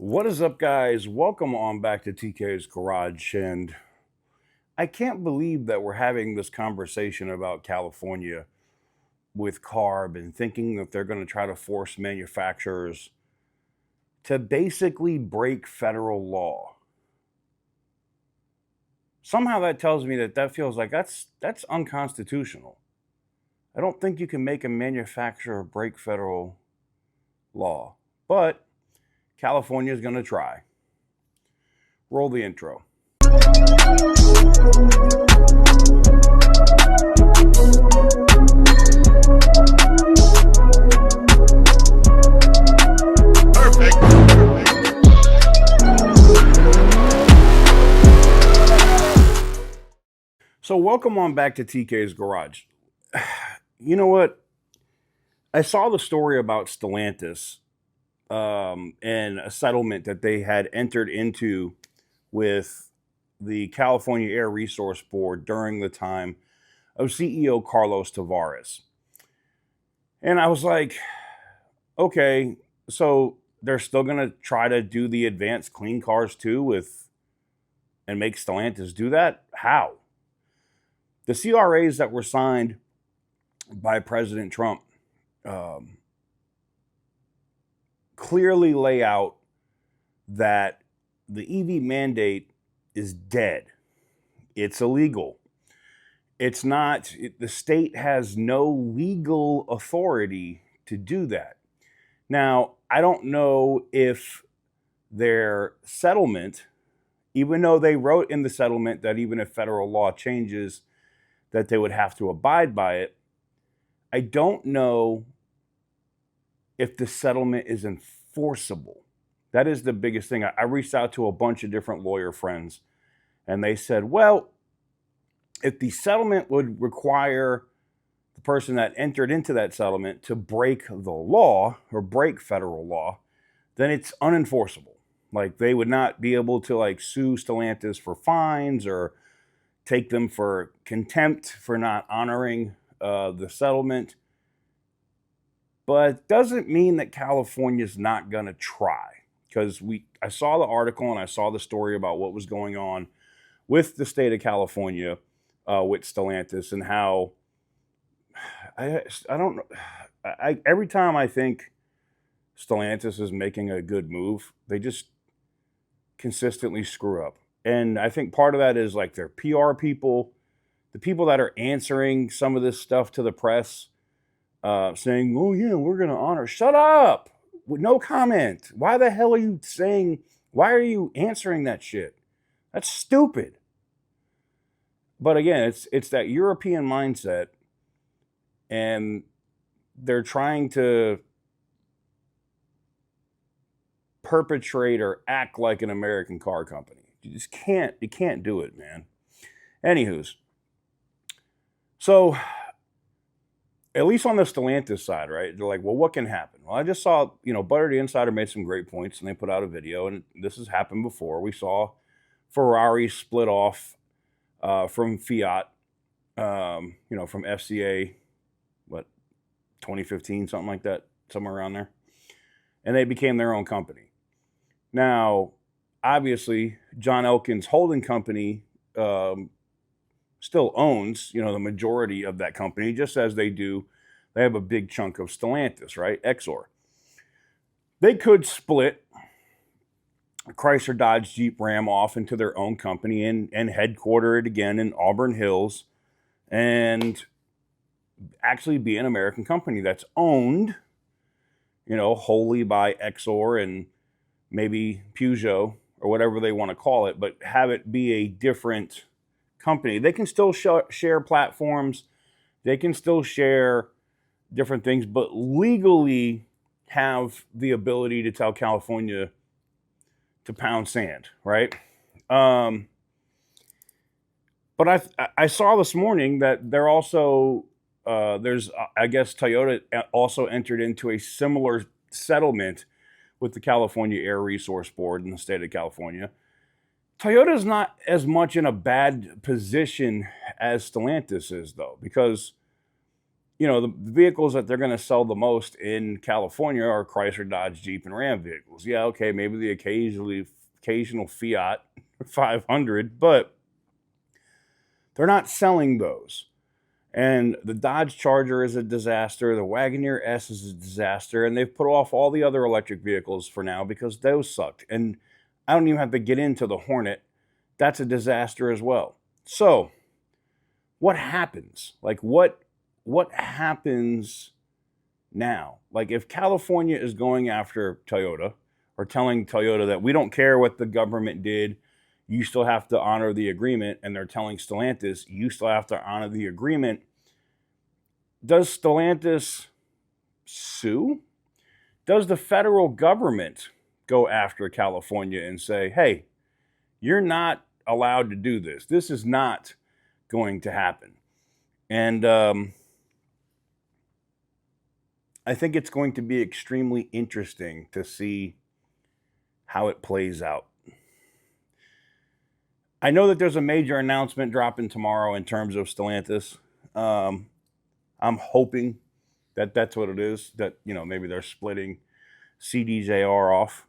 What is up, guys? Welcome on back to TK's Garage. And I can't believe that we're having this conversation about California with CARB and thinking that they're going to try to force manufacturers to basically break federal law. Somehow that tells me that feels like that's unconstitutional. I don't think you can make a manufacturer break federal law, but California is going to try. Roll the intro. So welcome on back to TK's Garage. You know what? I saw the story about Stellantis and a settlement that they had entered into with the California Air Resource Board during the time of CEO Carlos Tavares. And I was like, okay, so they're still going to try to do the advanced clean cars too and make Stellantis do that? How? The CRAs that were signed by President Trump clearly lay out that the EV mandate is dead. It's illegal. It's not, the state has no legal authority to do that. Now, I don't know if their settlement, even though they wrote in the settlement that even if federal law changes, that they would have to abide by it, I don't know if the settlement is enforceable. That is the biggest thing. I reached out to a bunch of different lawyer friends, and they said, well, if the settlement would require the person that entered into that settlement to break the law or break federal law, then it's unenforceable. Like, they would not be able to sue Stellantis for fines or take them for contempt for not honoring the settlement. But it doesn't mean that California's not going to try, because I saw the article and I saw the story about what was going on with the state of California with Stellantis and how I don't know. Every time I think Stellantis is making a good move, they just consistently screw up. And I think part of that is their PR people, the people that are answering some of this stuff to the press, saying, oh yeah, we're going to honor. Shut up. With no comment. Why the hell are you saying, why are you answering that shit? That's stupid. But again, it's that European mindset, and they're trying to perpetrate or act like an American car company. You can't do it, man. Anywho's, so at least on the Stellantis side, right? They're like, well, what can happen? Well, I just saw, Butter the Insider made some great points, and they put out a video, and this has happened before. We saw Ferrari split off from Fiat, from FCA, 2015, something like that, somewhere around there. And they became their own company. Now, obviously, John Elkann's holding company still owns, the majority of that company, just as they have a big chunk of Stellantis, right? Exor. They could split Chrysler, Dodge, Jeep, Ram off into their own company and headquarter it again in Auburn Hills and actually be an American company that's owned, wholly by Exor and maybe Peugeot or whatever they want to call it, but have it be a different company. They can still share platforms. They can still share different things, but legally have the ability to tell California to pound sand, right? But I saw this morning that they're also, I guess Toyota also entered into a similar settlement with the California Air Resource Board in the state of California. Toyota is not as much in a bad position as Stellantis is, though, because the vehicles that they're going to sell the most in California are Chrysler, Dodge, Jeep, and Ram vehicles. Yeah, okay, maybe the occasional Fiat 500, but they're not selling those. And the Dodge Charger is a disaster. The Wagoneer S is a disaster. And they've put off all the other electric vehicles for now because those sucked. And I don't even have to get into the Hornet. That's a disaster as well. So what happens? Like what happens now? Like if California is going after Toyota or telling Toyota that we don't care what the government did, you still have to honor the agreement, and they're telling Stellantis, you still have to honor the agreement. Does Stellantis sue? Does the federal government go after California and say, hey, you're not allowed to do this. This is not going to happen. And I think it's going to be extremely interesting to see how it plays out. I know that there's a major announcement dropping tomorrow in terms of Stellantis. I'm hoping that that's what it is, that, maybe they're splitting CDJR off.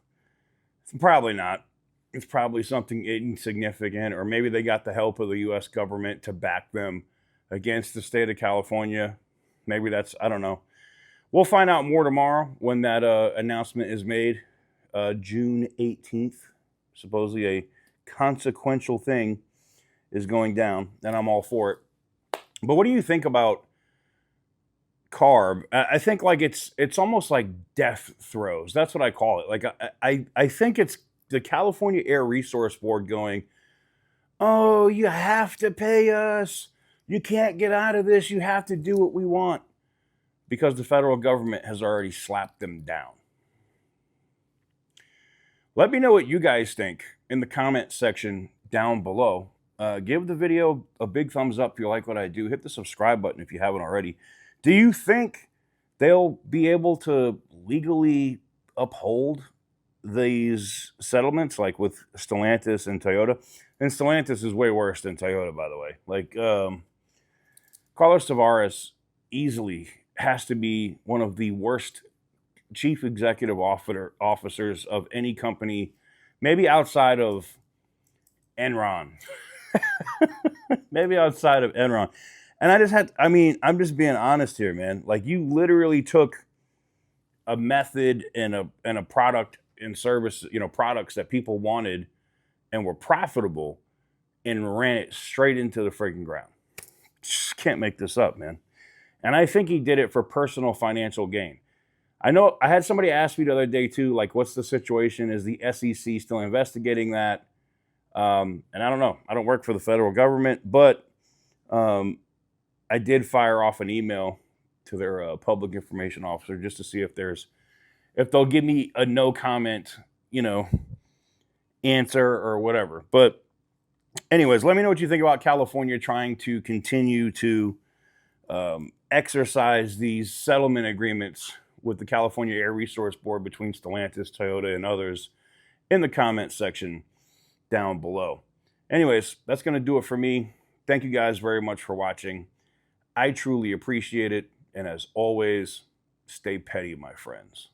It's probably not. It's probably something insignificant, or maybe they got the help of the U.S. government to back them against the state of California. Maybe that's, I don't know. We'll find out more tomorrow when that announcement is made. June 18th, supposedly a consequential thing is going down, and I'm all for it. But what do you think about CARB? I think like it's almost like death throes. That's what I call it. Like I think it's the California Air Resource Board going, oh, you have to pay us. You can't get out of this. You have to do what we want, because the federal government has already slapped them down. Let me know what you guys think in the comment section down below. Give the video a big thumbs up if you like what I do. Hit the subscribe button if you haven't already. Do you think they'll be able to legally uphold these settlements, like with Stellantis and Toyota? And Stellantis is way worse than Toyota, by the way. Like, Carlos Tavares easily has to be one of the worst chief executive officers of any company, maybe outside of Enron. Maybe outside of Enron. And I'm just being honest here, man. Like, you literally took a method and a product and service, products that people wanted and were profitable, and ran it straight into the freaking ground. Just can't make this up, man. And I think he did it for personal financial gain. I know I had somebody ask me the other day too, like, what's the situation? Is the SEC still investigating that? And I don't know. I don't work for the federal government, but I did fire off an email to their public information officer just to see if they'll give me a no comment, answer or whatever. But anyways, let me know what you think about California trying to continue to exercise these settlement agreements with the California Air Resource Board between Stellantis, Toyota, and others in the comment section down below. Anyways, that's going to do it for me. Thank you guys very much for watching. I truly appreciate it. And as always, stay petty, my friends.